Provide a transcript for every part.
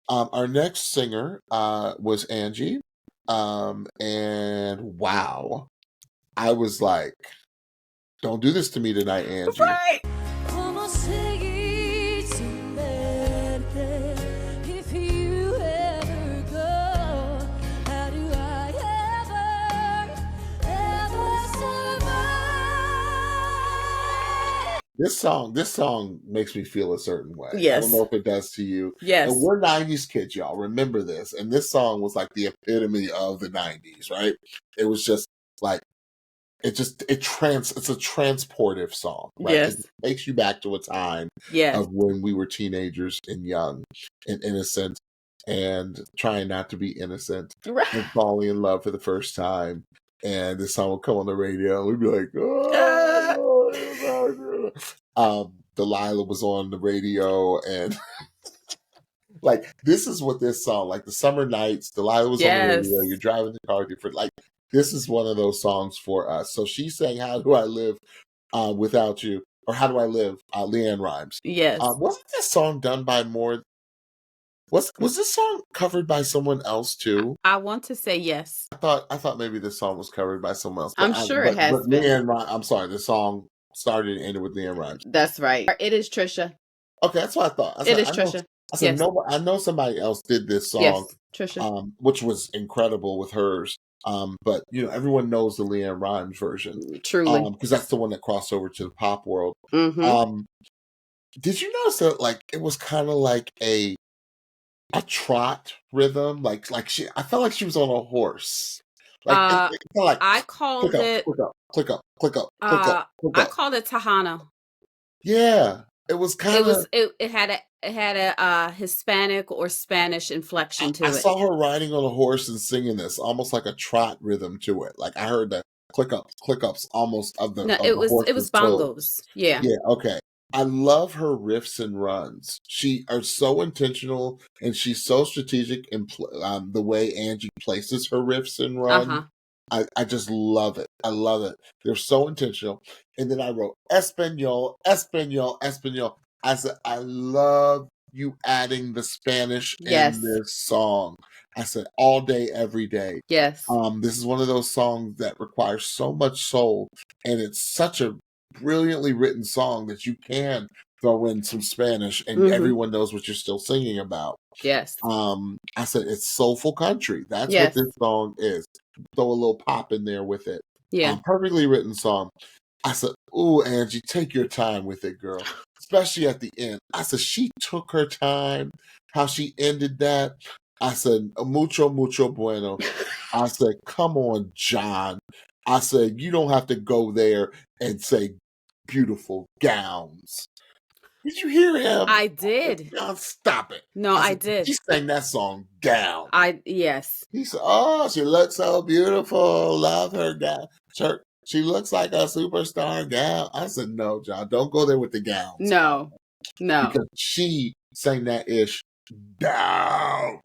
Our next singer was Angie. And wow, I was like, don't do this to me tonight, Angie. Right. ¿Cómo seguir sin verte? If you ever go, how do I ever survive? This song makes me feel a certain way. I Yes. don't know if it does to you. Yes. And we're 90s kids, y'all. Remember this. And this song was like the epitome of the 90s, right? It was just like, it's a transportive song, right? Yes. It takes you back to a time Yes. of when we were teenagers and young and innocent and trying not to be innocent Right. and falling in love for the first time. And this song would come on the radio and we'd be like, oh, Delilah was on the radio and like, this is what this song, like the summer nights, Delilah was on the radio, you're driving the car different, like, this is one of those songs for us. So she sang How Do I Live Without You, or How Do I Live, LeAnn Rimes. Yes. Wasn't this song done by more, was this song covered by someone else too? I want to say yes. I thought maybe this song was covered by someone else. I'm sure it has but been. LeAnn Rimes, I'm sorry, the song started and ended with LeAnn Rimes. That's right. It is Trisha. Okay, that's what I thought. It is Trisha. I said, Yes. no, I know somebody else did this song, Yes, Trisha. which was incredible with hers. But you know, everyone knows the LeAnn Rimes version, Truly. because that's the one that crossed over to the pop world. Mhm. Did you notice that like it was kind of like a trot rhythm? Like I felt like she was on a horse. Like it felt like I called it click up, click up, click up, click up, click I up. called it Tejano. Yeah, it was kind of. It had a Hispanic or Spanish inflection to I it. saw her riding on a horse and singing this, almost like a trot rhythm to it. Like I heard the click ups almost of the. No, of it the was horse's bongos. hooves. Yeah. Yeah, okay. I love her riffs and runs. She are so intentional and she's so strategic in the way Angie places her riffs and runs. I just love it. I love it. They're so intentional. And then I wrote Espanol, Espanol, Espanol. I said, I love you adding the Spanish in this song. I said, all day, every day. Yes. This is one of those songs that requires so much soul, and it's such a brilliantly written song that you can throw in some Spanish and everyone knows what you're still singing about. Yes. I said, it's soulful country. That's what this song is. Throw a little pop in there with it. Yeah. Perfectly written song. I said, ooh, Angie, take your time with it, girl. Especially at the end. I said, she took her time. How she ended that. I said, mucho, mucho bueno. I said, come on, John. I said, you don't have to go there and say beautiful gowns. Did you hear him? I did. John, stop it. No, I did. He sang that song gown. Yes. He said, oh, she looks so beautiful. Love her gown. She looks like a superstar gown. I said, no, John, don't go there with the gowns. No. Because she sang that ish down.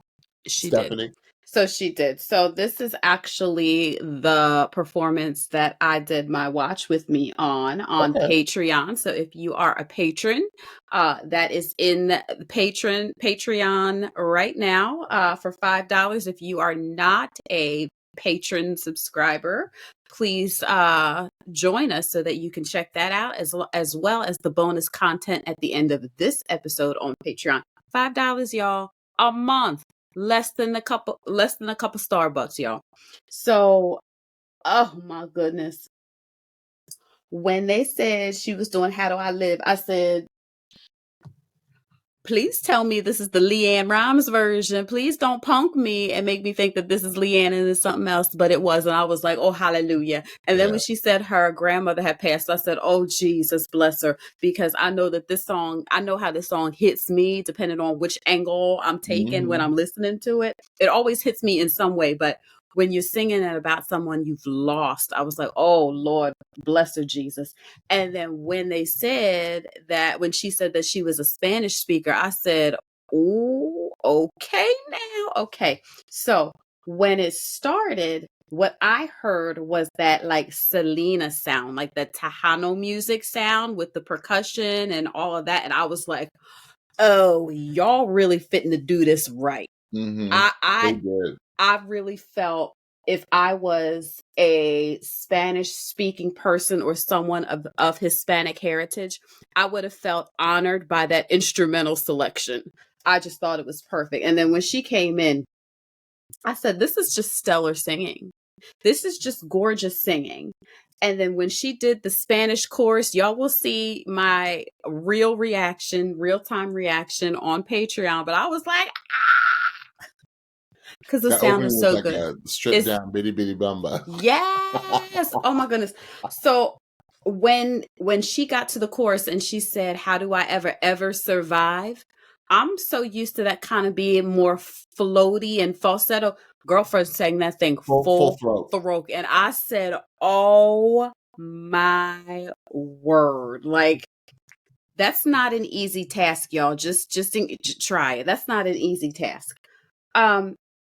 Stephanie. Did. So she did. So this is actually the performance that I did my Watch With Me on Patreon. So if you are a patron, that is in Patreon right now for $5. If you are not a patron subscriber, please join us so that you can check that out as well as the bonus content at the end of this episode on Patreon. $5, y'all, a month. Less than a couple Starbucks, y'all. So, oh my goodness. When they said she was doing How Do I Live, I said, please tell me this is the LeAnn Rimes version. Please don't punk me and make me think that this is LeAnn and it's something else, but it wasn't. I was like, oh, hallelujah. And then when she said her grandmother had passed, I said, oh, Jesus, bless her. Because I know that I know how this song hits me depending on which angle I'm taking when I'm listening to it. It always hits me in some way, but when you're singing it about someone you've lost, I was like, oh, Lord, bless her, Jesus. And then when she said that she was a Spanish speaker, I said, oh, okay now. Okay. So when it started, what I heard was that like Selena sound, like the Tejano music sound with the percussion and all of that. And I was like, oh, y'all really fitting to do this right. They I did. really felt if I was a Spanish speaking person or someone of Hispanic heritage, I would have felt honored by that instrumental selection. I just thought it was perfect. And then when she came in, I said, this is just stellar singing. This is just gorgeous singing. And then when she did the Spanish chorus, y'all will see my real time reaction on Patreon. But I was like, because the That sound opening is was so like good. a stripped down bitty bitty bumba. Yes. Oh my goodness. So when she got to the chorus and she said, how do I ever survive? I'm so used to that kind of being more floaty and falsetto. Girlfriend sang that thing full throat. And I said, oh my word. Like, that's not an easy task, y'all. Just try it. That's not an easy task.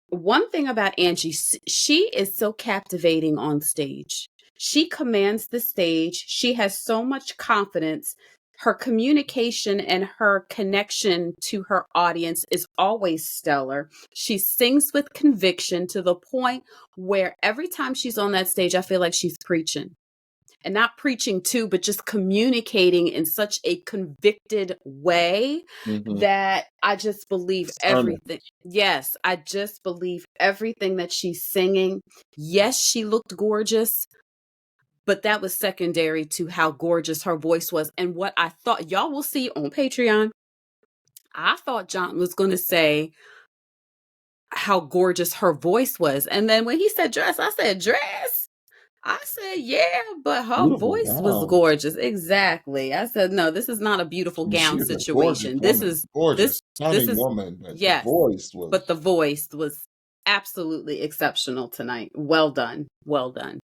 One thing about Angie, she is so captivating on stage. She commands the stage. She has so much confidence. Her communication and her connection to her audience is always stellar. She sings with conviction to the point where every time she's on that stage, I feel like she's preaching. And not preaching to, but just communicating in such a convicted way that I just believe everything. Yes, I just believe everything that she's singing. Yes, she looked gorgeous, but that was secondary to how gorgeous her voice was. And what I thought, y'all will see on Patreon, I thought John was going to say how gorgeous her voice was. And then when he said dress, I said dress. I said, yeah, but her voice was gorgeous. Exactly. I said, no, this is not a beautiful gown situation. This is gorgeous, stunning woman. But yes, the voice was absolutely exceptional tonight. Well done. Well done.